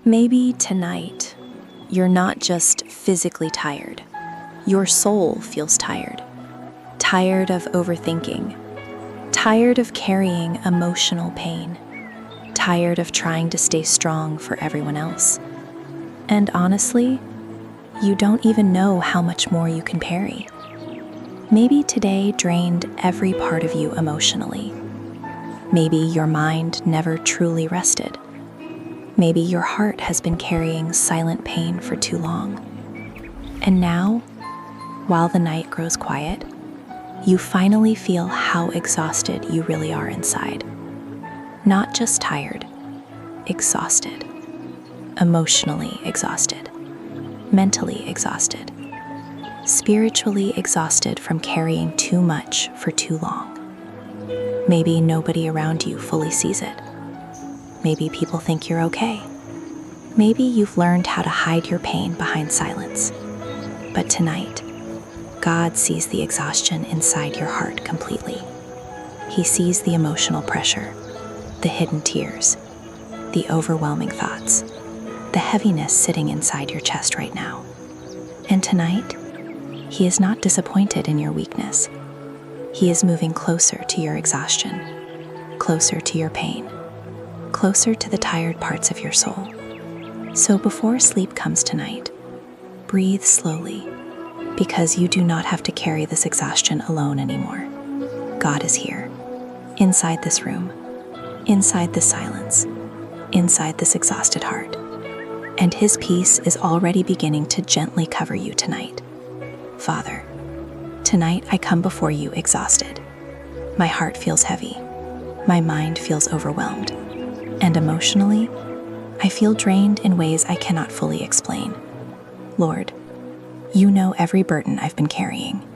Maybe tonight, you're not just physically tired. Your soul feels tired. Tired of overthinking. Tired of carrying emotional pain. Tired of trying to stay strong for everyone else. And honestly, you don't even know how much more you can carry. Maybe today drained every part of you emotionally. Maybe your mind never truly rested. Maybe your heart has been carrying silent pain for too long. And now, while the night grows quiet, you finally feel how exhausted you really are inside. Not just tired, exhausted. Emotionally exhausted. Mentally exhausted. Spiritually exhausted from carrying too much for too long. Maybe nobody around you fully sees it. Maybe people think you're okay. Maybe you've learned how to hide your pain behind silence. But tonight, God sees the exhaustion inside your heart completely. He sees the emotional pressure, the hidden tears, the overwhelming thoughts, the heaviness sitting inside your chest right now. And tonight, He is not disappointed in your weakness. He is moving closer to your exhaustion, closer to your pain, closer to the tired parts of your soul. So before sleep comes tonight, breathe slowly, because you do not have to carry this exhaustion alone anymore. God is here, inside this room, inside this silence, inside this exhausted heart. And His peace is already beginning to gently cover you tonight. Father, tonight I come before you exhausted. My heart feels heavy. My mind feels overwhelmed. And emotionally, I feel drained in ways I cannot fully explain. Lord, you know every burden I've been carrying,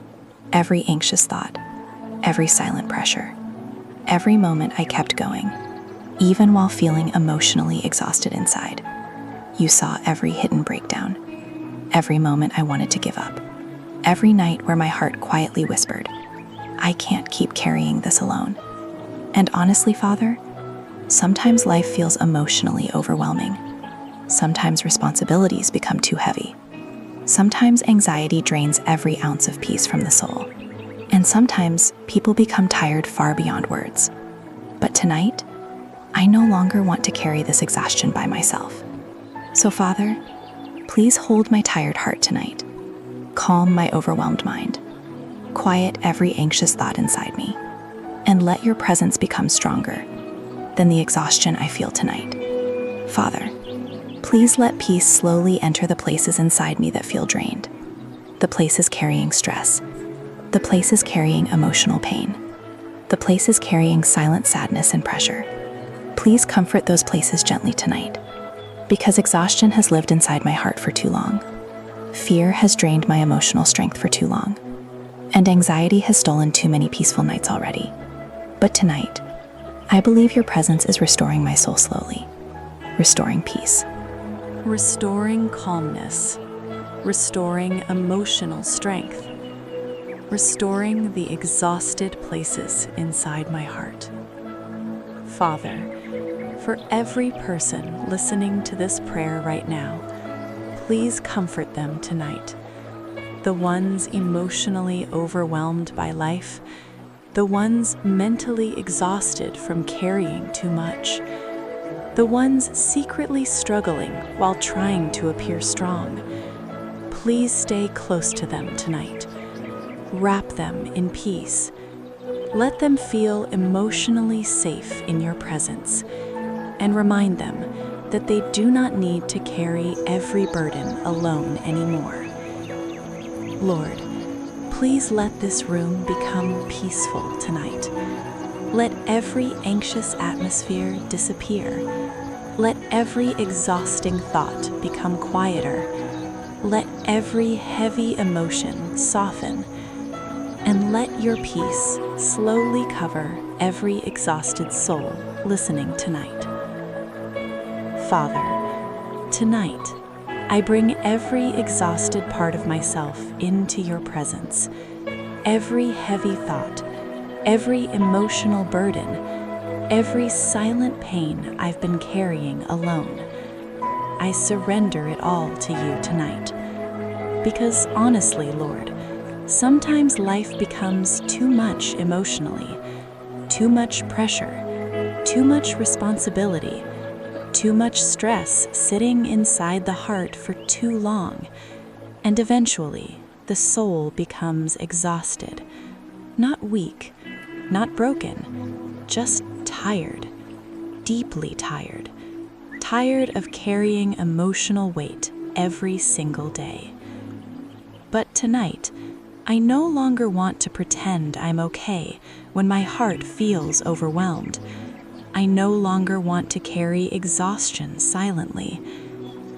every anxious thought, every silent pressure, every moment I kept going, even while feeling emotionally exhausted inside. You saw every hidden breakdown, every moment I wanted to give up, every night where my heart quietly whispered, I can't keep carrying this alone. And honestly, Father, sometimes life feels emotionally overwhelming. Sometimes responsibilities become too heavy. Sometimes anxiety drains every ounce of peace from the soul. And sometimes people become tired far beyond words. But tonight, I no longer want to carry this exhaustion by myself. So Father, please hold my tired heart tonight. Calm my overwhelmed mind. Quiet every anxious thought inside me. And let your presence become stronger than the exhaustion I feel tonight. Father, please let peace slowly enter the places inside me that feel drained. The places carrying stress. The places carrying emotional pain. The places carrying silent sadness and pressure. Please comfort those places gently tonight. Because exhaustion has lived inside my heart for too long. Fear has drained my emotional strength for too long. And anxiety has stolen too many peaceful nights already. But tonight, I believe your presence is restoring my soul slowly. Restoring peace. Restoring calmness. Restoring emotional strength. Restoring the exhausted places inside my heart. Father, for every person listening to this prayer right now, please comfort them tonight. The ones emotionally overwhelmed by life, the ones mentally exhausted from carrying too much, the ones secretly struggling while trying to appear strong. Please stay close to them tonight. Wrap them in peace. Let them feel emotionally safe in your presence, and remind them that they do not need to carry every burden alone anymore. Lord, please let this room become peaceful tonight. Let every anxious atmosphere disappear. Let every exhausting thought become quieter. Let every heavy emotion soften. And let your peace slowly cover every exhausted soul listening tonight. Father, tonight, I bring every exhausted part of myself into your presence. Every heavy thought, every emotional burden, every silent pain I've been carrying alone. I surrender it all to you tonight. Because honestly, Lord, sometimes life becomes too much emotionally, too much pressure, too much responsibility, too much stress sitting inside the heart for too long, and eventually the soul becomes exhausted, not weak, not broken, just tired, deeply tired, tired of carrying emotional weight every single day. But tonight, I no longer want to pretend I'm okay when my heart feels overwhelmed. I no longer want to carry exhaustion silently.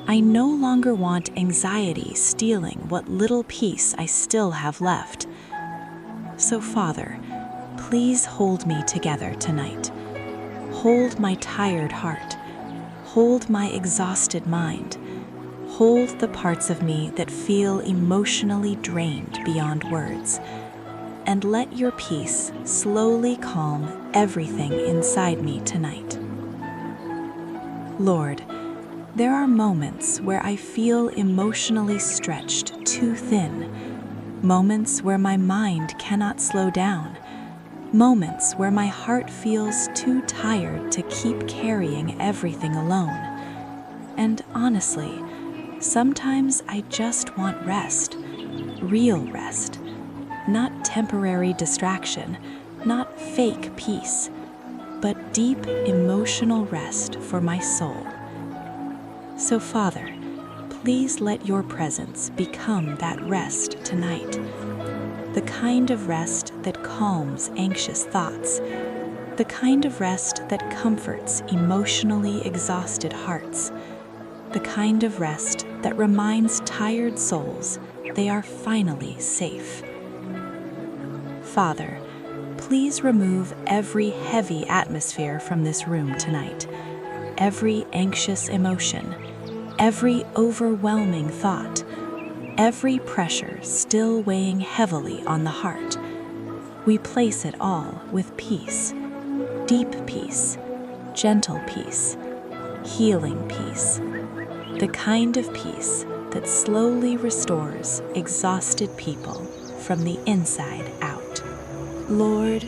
I no longer want anxiety stealing what little peace I still have left. So, Father, please hold me together tonight. Hold my tired heart. Hold my exhausted mind. Hold the parts of me that feel emotionally drained beyond words. And let your peace slowly calm everything inside me tonight. Lord, there are moments where I feel emotionally stretched too thin, moments where my mind cannot slow down, moments where my heart feels too tired to keep carrying everything alone. And honestly, sometimes I just want rest, real rest, not temporary distraction, not fake peace, but deep emotional rest for my soul. So, Father, please let your presence become that rest tonight, the kind of rest that calms anxious thoughts, the kind of rest that comforts emotionally exhausted hearts, the kind of rest that reminds tired souls they are finally safe. Father, please remove every heavy atmosphere from this room tonight, every anxious emotion, every overwhelming thought, every pressure still weighing heavily on the heart. We place it all with peace, deep peace, gentle peace, healing peace, the kind of peace that slowly restores exhausted people from the inside out. Lord,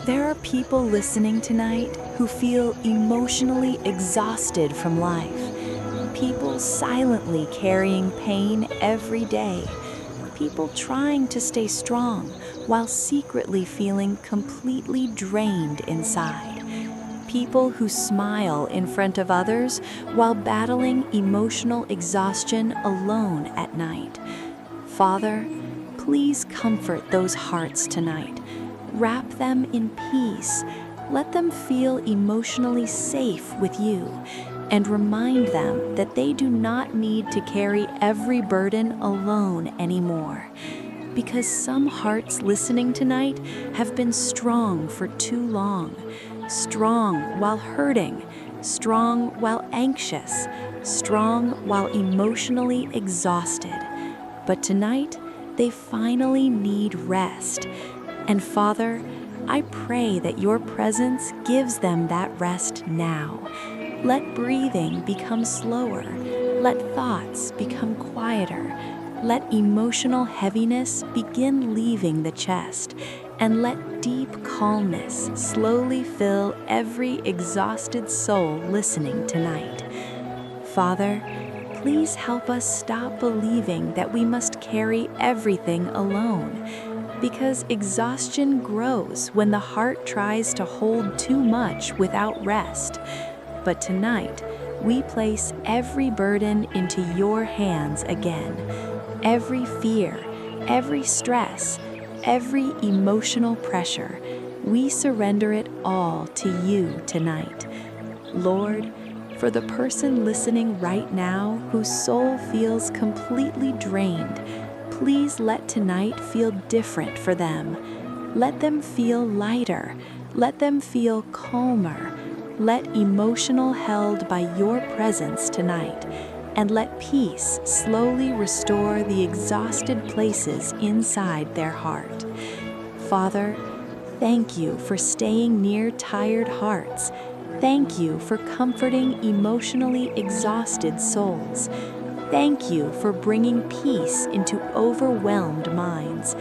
there are people listening tonight who feel emotionally exhausted from life. People silently carrying pain every day. People trying to stay strong while secretly feeling completely drained inside. People who smile in front of others while battling emotional exhaustion alone at night. Father, please comfort those hearts tonight. Wrap them in peace. Let them feel emotionally safe with you, and remind them that they do not need to carry every burden alone anymore. Because some hearts listening tonight have been strong for too long. Strong while hurting, strong while anxious, strong while emotionally exhausted. But tonight, they finally need rest. And Father, I pray that your presence gives them that rest now. Let breathing become slower. Let thoughts become quieter. Let emotional heaviness begin leaving the chest. And let deep calmness slowly fill every exhausted soul listening tonight. Father, please help us stop believing that we must carry everything alone. Because exhaustion grows when the heart tries to hold too much without rest. But tonight, we place every burden into your hands again. Every fear, every stress, every emotional pressure, we surrender it all to you tonight. Lord, for the person listening right now whose soul feels completely drained, please let tonight feel different for them. Let them feel lighter. Let them feel calmer. Let emotional held by your presence tonight. And let peace slowly restore the exhausted places inside their heart. Father, thank you for staying near tired hearts. Thank you for comforting emotionally exhausted souls. Thank you for bringing peace into overwhelmed minds.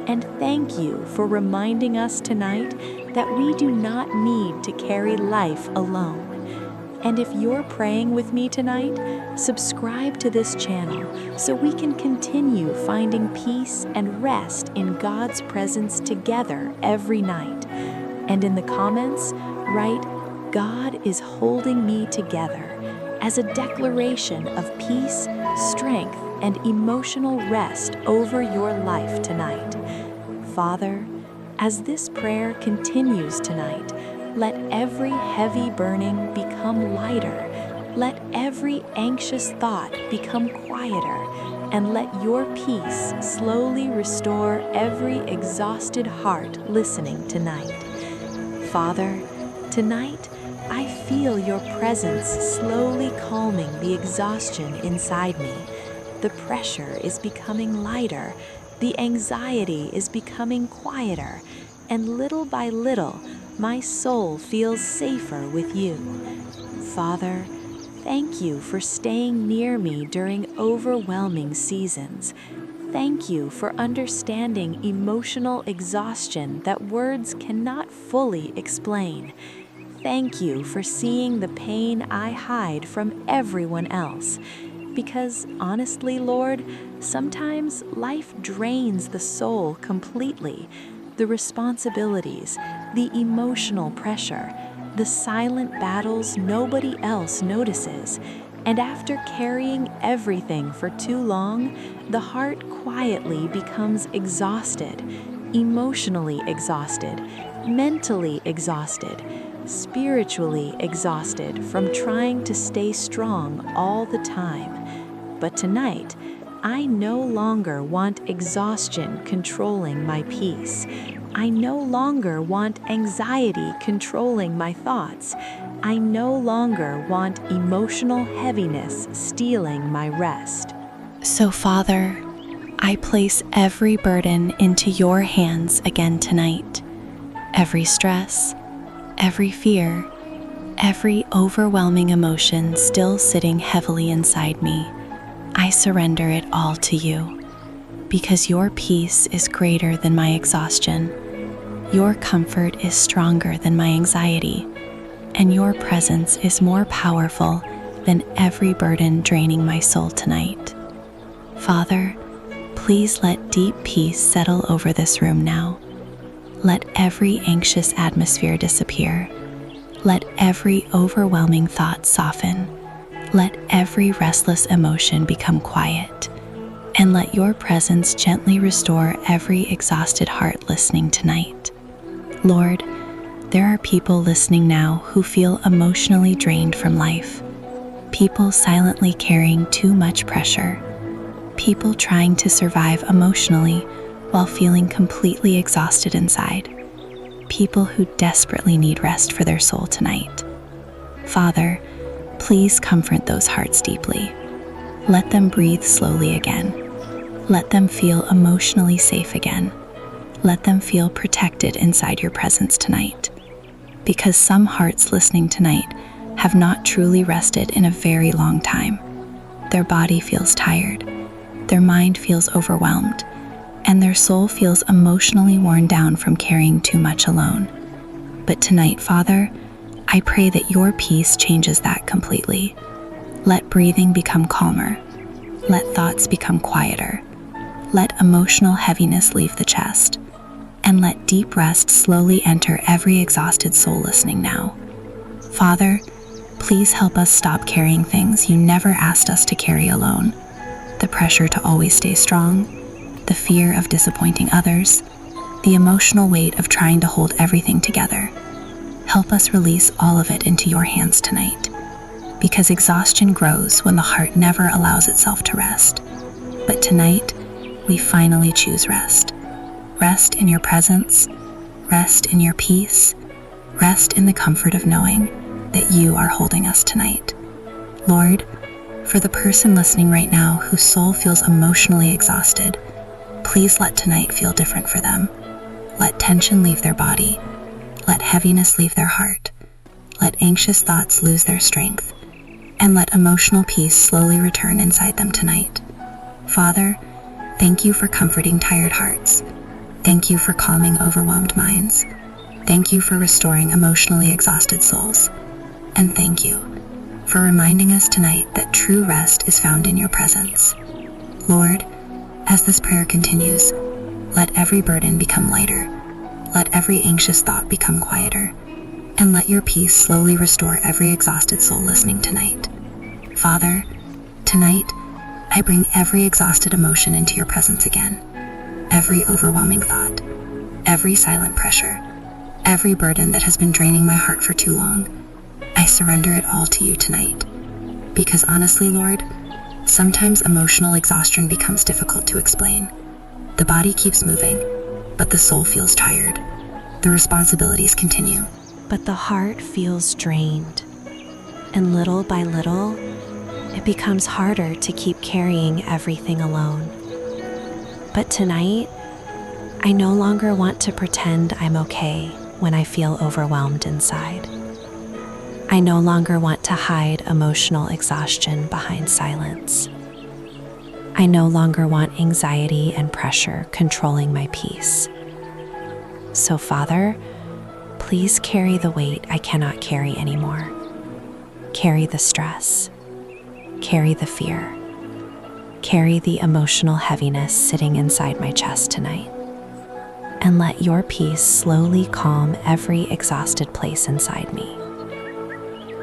And thank you for reminding us tonight that we do not need to carry life alone. And if you're praying with me tonight, subscribe to this channel so we can continue finding peace and rest in God's presence together every night. And in the comments, write, "God is holding me together," as a declaration of peace, strength, and emotional rest over your life tonight. Father, as this prayer continues tonight, let every heavy burning become lighter, let every anxious thought become quieter, and let your peace slowly restore every exhausted heart listening tonight. Father, tonight I feel your presence slowly calming the exhaustion inside me. The pressure is becoming lighter, the anxiety is becoming quieter, and little by little, my soul feels safer with you. Father, thank you for staying near me during overwhelming seasons. Thank you for understanding emotional exhaustion that words cannot fully explain. Thank you for seeing the pain I hide from everyone else. Because honestly, Lord, sometimes life drains the soul completely. The responsibilities, the emotional pressure, the silent battles nobody else notices. And after carrying everything for too long, the heart quietly becomes exhausted, emotionally exhausted, mentally exhausted, spiritually exhausted from trying to stay strong all the time. But tonight, I no longer want exhaustion controlling my peace. I no longer want anxiety controlling my thoughts. I no longer want emotional heaviness stealing my rest. So, Father, I place every burden into your hands again tonight. Every stress, every fear, every overwhelming emotion still sitting heavily inside me, I surrender it all to you. Because your peace is greater than my exhaustion, your comfort is stronger than my anxiety, and your presence is more powerful than every burden draining my soul tonight. Father, please let deep peace settle over this room now. Let every anxious atmosphere disappear. Let every overwhelming thought soften. Let every restless emotion become quiet. And let your presence gently restore every exhausted heart listening tonight. Lord, there are people listening now who feel emotionally drained from life. People silently carrying too much pressure. People trying to survive emotionally while feeling completely exhausted inside. People who desperately need rest for their soul tonight. Father, please comfort those hearts deeply. Let them breathe slowly again. Let them feel emotionally safe again. Let them feel protected inside your presence tonight. Because some hearts listening tonight have not truly rested in a very long time. Their body feels tired. Their mind feels overwhelmed. And their soul feels emotionally worn down from carrying too much alone. But tonight, Father, I pray that your peace changes that completely. Let breathing become calmer. Let thoughts become quieter. Let emotional heaviness leave the chest. And let deep rest slowly enter every exhausted soul listening now. Father, please help us stop carrying things you never asked us to carry alone. The pressure to always stay strong, the fear of disappointing others, the emotional weight of trying to hold everything together. Help us release all of it into your hands tonight. Because exhaustion grows when the heart never allows itself to rest. But tonight, we finally choose rest. Rest in your presence, rest in your peace, rest in the comfort of knowing that you are holding us tonight. Lord, for the person listening right now whose soul feels emotionally exhausted, please let tonight feel different for them. Let tension leave their body. Let heaviness leave their heart. let anxious thoughts lose their strength, and let emotional peace slowly return inside them tonight. Father, thank you for comforting tired hearts. Thank you for calming overwhelmed minds. Thank you for restoring emotionally exhausted souls. And thank you for reminding us tonight that true rest is found in your presence. Lord, as this prayer continues, let every burden become lighter. Let every anxious thought become quieter. And let your peace slowly restore every exhausted soul listening tonight. Father, tonight, I bring every exhausted emotion into your presence again. Every overwhelming thought, every silent pressure, every burden that has been draining my heart for too long. I surrender it all to you tonight. Because honestly, Lord, sometimes emotional exhaustion becomes difficult to explain. The body keeps moving, but the soul feels tired. The responsibilities continue, But the heart feels drained. And little by little, it becomes harder to keep carrying everything alone. But tonight, I no longer want to pretend I'm okay when I feel overwhelmed inside. I no longer want to hide emotional exhaustion behind silence. I no longer want anxiety and pressure controlling my peace. So, Father, please carry the weight I cannot carry anymore. Carry the stress. Carry the fear. Carry the emotional heaviness sitting inside my chest tonight. And let your peace slowly calm every exhausted place inside me.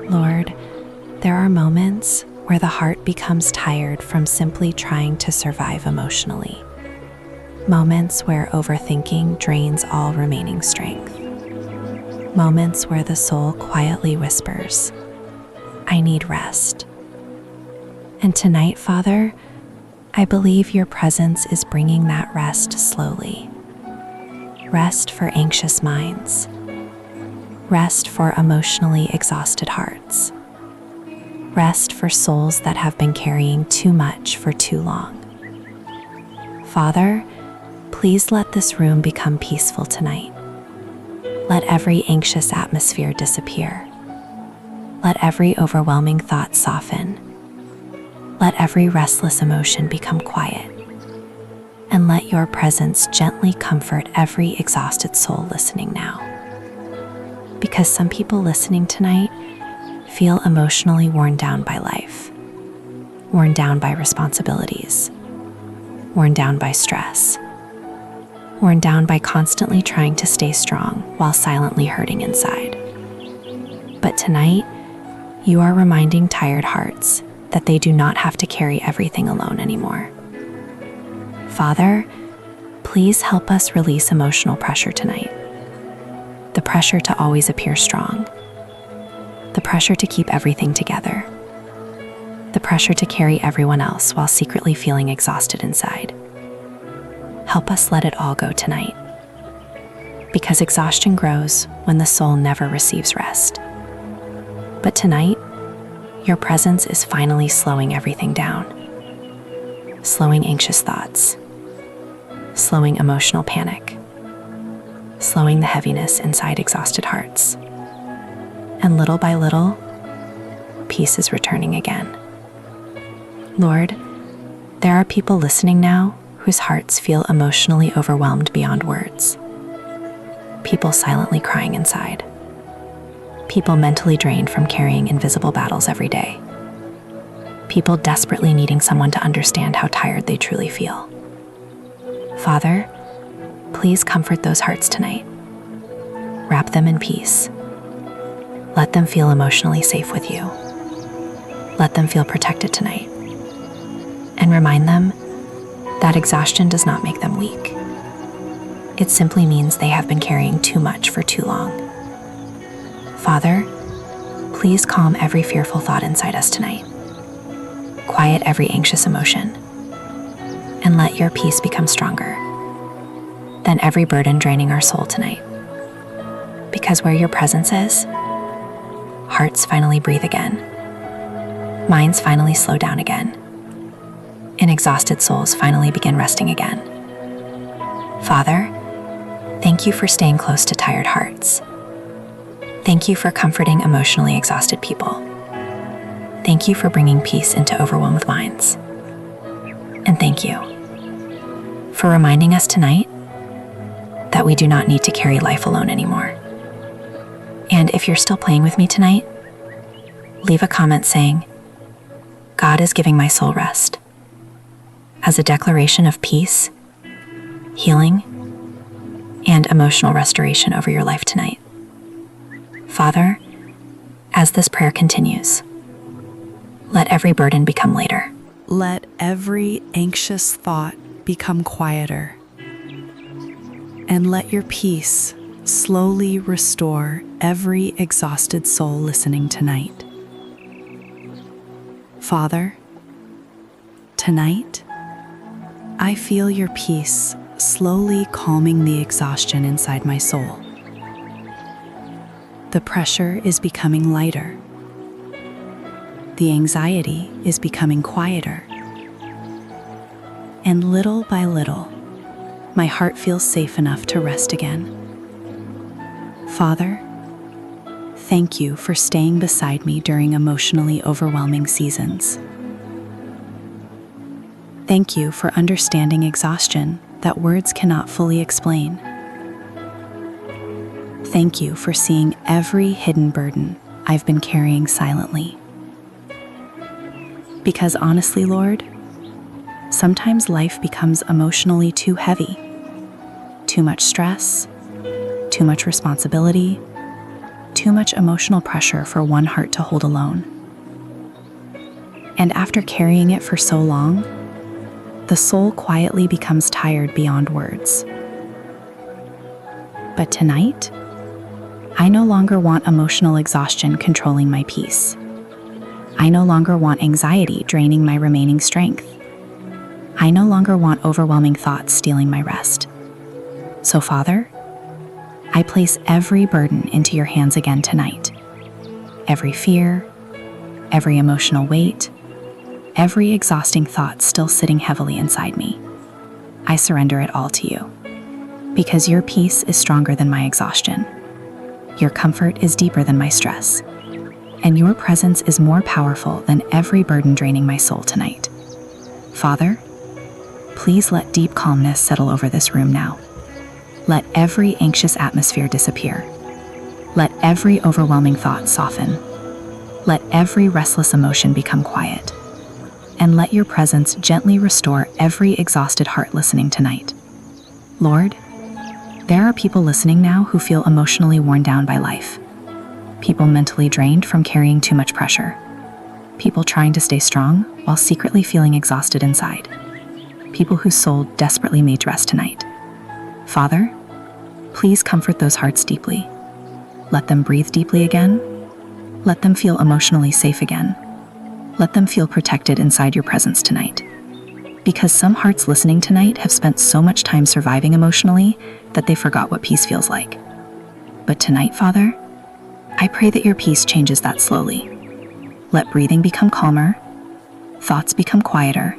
Lord, there are moments where the heart becomes tired from simply trying to survive emotionally. Moments where overthinking drains all remaining strength. Moments where the soul quietly whispers, I need rest. And tonight, Father, I believe your presence is bringing that rest slowly. Rest for anxious minds. Rest for emotionally exhausted hearts. Rest for souls that have been carrying too much for too long. Father, please let this room become peaceful tonight. Let every anxious atmosphere disappear. Let every overwhelming thought soften. Let every restless emotion become quiet. And let your presence gently comfort every exhausted soul listening now. Because some people listening tonight feel emotionally worn down by life, worn down by responsibilities, worn down by stress, worn down by constantly trying to stay strong while silently hurting inside. But tonight, you are reminding tired hearts that they do not have to carry everything alone anymore. Father, please help us release emotional pressure tonight. The pressure to always appear strong. The pressure to keep everything together. The pressure to carry everyone else while secretly feeling exhausted inside. Help us let it all go tonight. Because exhaustion grows when the soul never receives rest. But tonight, your presence is finally slowing everything down. Slowing anxious thoughts. Slowing emotional panic. Slowing the heaviness inside exhausted hearts. And little by little, peace is returning again. Lord, there are people listening now whose hearts feel emotionally overwhelmed beyond words. People silently crying inside. People mentally drained from carrying invisible battles every day. People desperately needing someone to understand how tired they truly feel. Father, please comfort those hearts tonight. Wrap them in peace. Let them feel emotionally safe with you. Let them feel protected tonight. And remind them that exhaustion does not make them weak. It simply means they have been carrying too much for too long. Father, please calm every fearful thought inside us tonight. Quiet every anxious emotion. And let your peace become stronger than every burden draining our soul tonight. Because where your presence is, hearts finally breathe again. Minds finally slow down again. And exhausted souls finally begin resting again. Father, thank you for staying close to tired hearts. Thank you for comforting emotionally exhausted people. Thank you for bringing peace into overwhelmed minds. And thank you for reminding us tonight that we do not need to carry life alone anymore. And if you're still playing with me tonight, leave a comment saying, "God is giving my soul rest," as a declaration of peace, healing, and emotional restoration over your life tonight. Father, as this prayer continues, let every burden become lighter. Let every anxious thought become quieter. And let your peace slowly restore every exhausted soul listening tonight. Father, tonight, I feel your peace slowly calming the exhaustion inside my soul. The pressure is becoming lighter. The anxiety is becoming quieter. And little by little, my heart feels safe enough to rest again. Father, thank you for staying beside me during emotionally overwhelming seasons. Thank you for understanding exhaustion that words cannot fully explain. Thank you for seeing every hidden burden I've been carrying silently. Because honestly, Lord, sometimes life becomes emotionally too heavy. Too much stress, too much responsibility, too much emotional pressure for one heart to hold alone. And after carrying it for so long, the soul quietly becomes tired beyond words. But tonight, I no longer want emotional exhaustion controlling my peace. I no longer want anxiety draining my remaining strength. I no longer want overwhelming thoughts stealing my rest. So, Father, I place every burden into your hands again tonight. Every fear, every emotional weight, every exhausting thought still sitting heavily inside me. I surrender it all to you. Because your peace is stronger than my exhaustion. Your comfort is deeper than my stress. And your presence is more powerful than every burden draining my soul tonight. Father, please let deep calmness settle over this room now. Let every anxious atmosphere disappear. Let every overwhelming thought soften. Let every restless emotion become quiet. And let your presence gently restore every exhausted heart listening tonight. Lord, there are people listening now who feel emotionally worn down by life. People mentally drained from carrying too much pressure. People trying to stay strong while secretly feeling exhausted inside. People whose soul desperately needs rest tonight. Father, please comfort those hearts deeply. Let them breathe deeply again. Let them feel emotionally safe again. Let them feel protected inside your presence tonight. Because some hearts listening tonight have spent so much time surviving emotionally that they forgot what peace feels like. But tonight, Father, I pray that your peace changes that slowly. Let breathing become calmer, thoughts become quieter,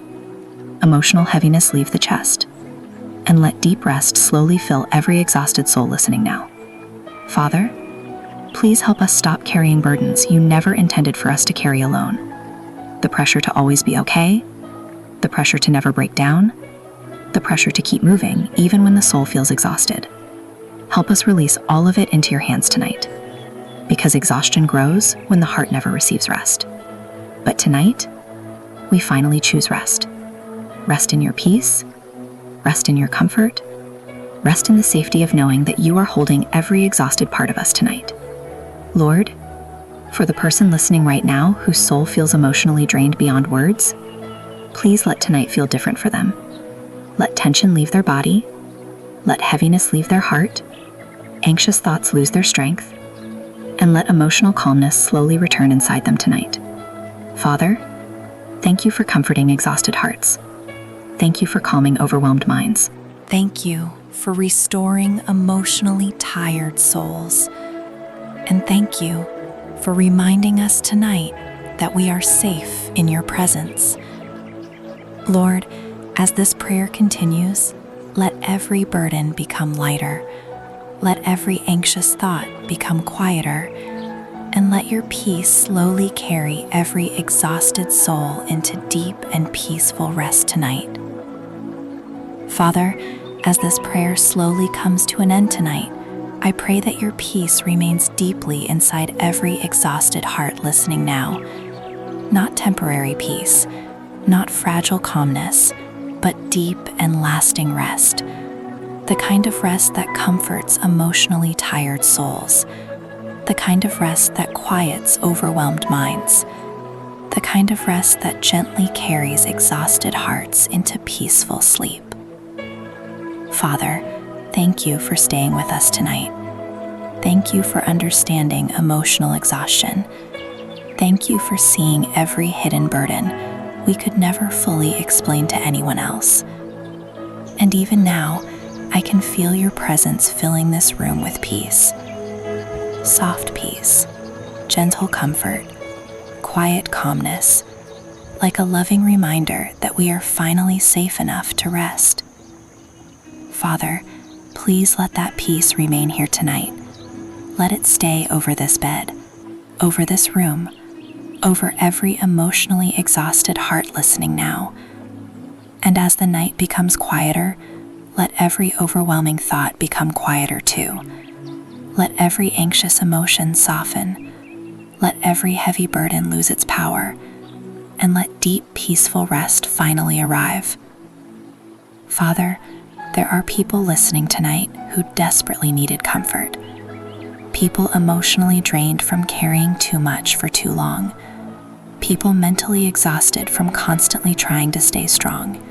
emotional heaviness leave the chest, and let deep rest slowly fill every exhausted soul listening now. Father, please help us stop carrying burdens you never intended for us to carry alone. The pressure to always be okay, the pressure to never break down, the pressure to keep moving even when the soul feels exhausted. Help us release all of it into your hands tonight. Because exhaustion grows when the heart never receives rest. But tonight, we finally choose rest. Rest in your peace, rest in your comfort, rest in the safety of knowing that you are holding every exhausted part of us tonight. Lord, for the person listening right now whose soul feels emotionally drained beyond words, please let tonight feel different for them. Let tension leave their body, let heaviness leave their heart, anxious thoughts lose their strength, and let emotional calmness slowly return inside them tonight. Father, thank you for comforting exhausted hearts. Thank you for calming overwhelmed minds. Thank you for restoring emotionally tired souls. And thank you for reminding us tonight that we are safe in your presence. Lord, as this prayer continues, let every burden become lighter. let every anxious thought become quieter, and let your peace slowly carry every exhausted soul into deep and peaceful rest tonight. Father, as this prayer slowly comes to an end tonight, I pray that your peace remains deeply inside every exhausted heart listening now. Not temporary peace, not fragile calmness, but deep and lasting rest. The kind of rest that comforts emotionally tired souls. The kind of rest that quiets overwhelmed minds. The kind of rest that gently carries exhausted hearts into peaceful sleep. Father, thank you for staying with us tonight. Thank you for understanding emotional exhaustion. Thank you for seeing every hidden burden we could never fully explain to anyone else. And even now, I can feel your presence filling this room with peace. Soft peace, gentle comfort, quiet calmness, like a loving reminder that we are finally safe enough to rest. Father, please let that peace remain here tonight. Let it stay over this bed, over this room, over every emotionally exhausted heart listening now. And as the night becomes quieter, let every overwhelming thought become quieter too. Let every anxious emotion soften. Let every heavy burden lose its power. And let deep, peaceful rest finally arrive. Father, there are people listening tonight who desperately needed comfort. People emotionally drained from carrying too much for too long. People mentally exhausted from constantly trying to stay strong.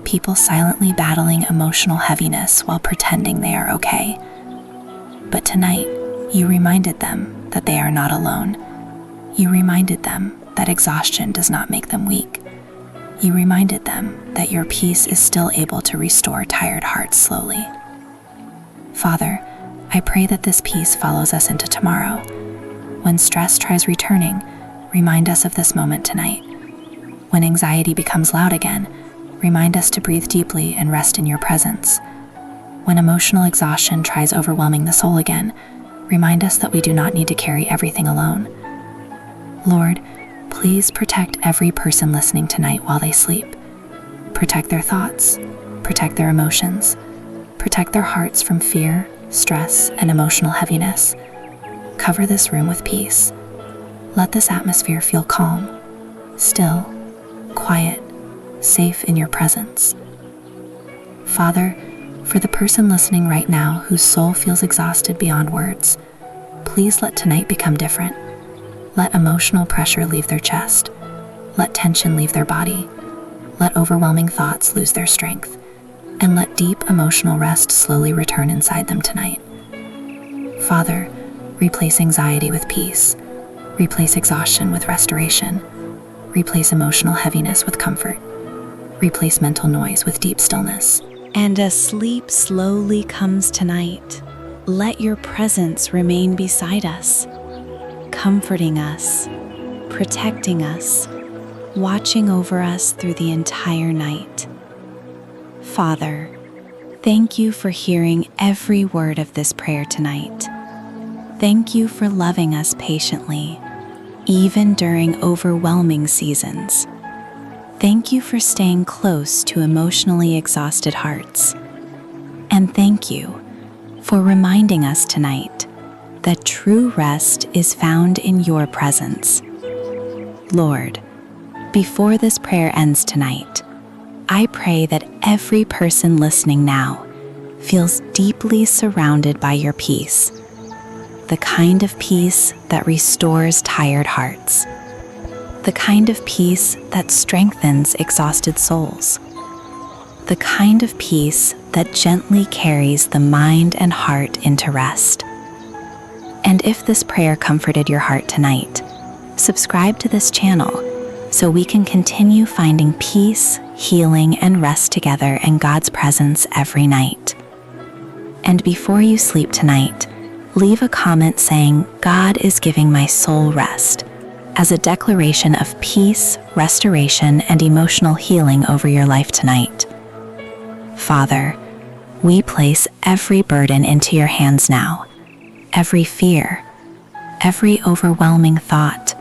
People silently battling emotional heaviness while pretending they are okay. But tonight, you reminded them that they are not alone. You reminded them that exhaustion does not make them weak. You reminded them that your peace is still able to restore tired hearts slowly. Father, I pray that this peace follows us into tomorrow. When stress tries returning, remind us of this moment tonight. When anxiety becomes loud again, remind us to breathe deeply and rest in your presence. When emotional exhaustion tries overwhelming the soul again, remind us that we do not need to carry everything alone. Lord, please protect every person listening tonight while they sleep. Protect their thoughts, protect their emotions, protect their hearts from fear, stress, and emotional heaviness. Cover this room with peace. Let this atmosphere feel calm, still, quiet, safe in your presence. Father, for the person listening right now whose soul feels exhausted beyond words, please let tonight become different. Let emotional pressure leave their chest. Let tension leave their body. Let overwhelming thoughts lose their strength. And let deep emotional rest slowly return inside them tonight. Father, replace anxiety with peace. Replace exhaustion with restoration. Replace emotional heaviness with comfort. Replace mental noise with deep stillness. And as sleep slowly comes tonight, let your presence remain beside us, comforting us, protecting us, watching over us through the entire night. Father, thank you for hearing every word of this prayer tonight. Thank you for loving us patiently, even during overwhelming seasons. Thank you for staying close to emotionally exhausted hearts. And thank you for reminding us tonight that true rest is found in your presence. Lord, before this prayer ends tonight, I pray that every person listening now feels deeply surrounded by your peace, the kind of peace that restores tired hearts, the kind of peace that strengthens exhausted souls, the kind of peace that gently carries the mind and heart into rest. And if this prayer comforted your heart tonight, subscribe to this channel so we can continue finding peace, healing, and rest together in God's presence every night. And before you sleep tonight, leave a comment saying, "God is giving my soul rest," as a declaration of peace, restoration, and emotional healing over your life tonight. Father, We place every burden into your hands now, every fear, every overwhelming thought,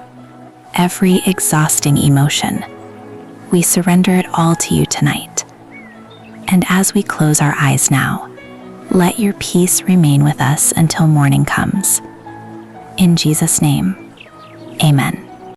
every exhausting emotion. We surrender it all to you tonight. And as we close our eyes now, let your peace remain with us until morning comes. In Jesus' name, amen.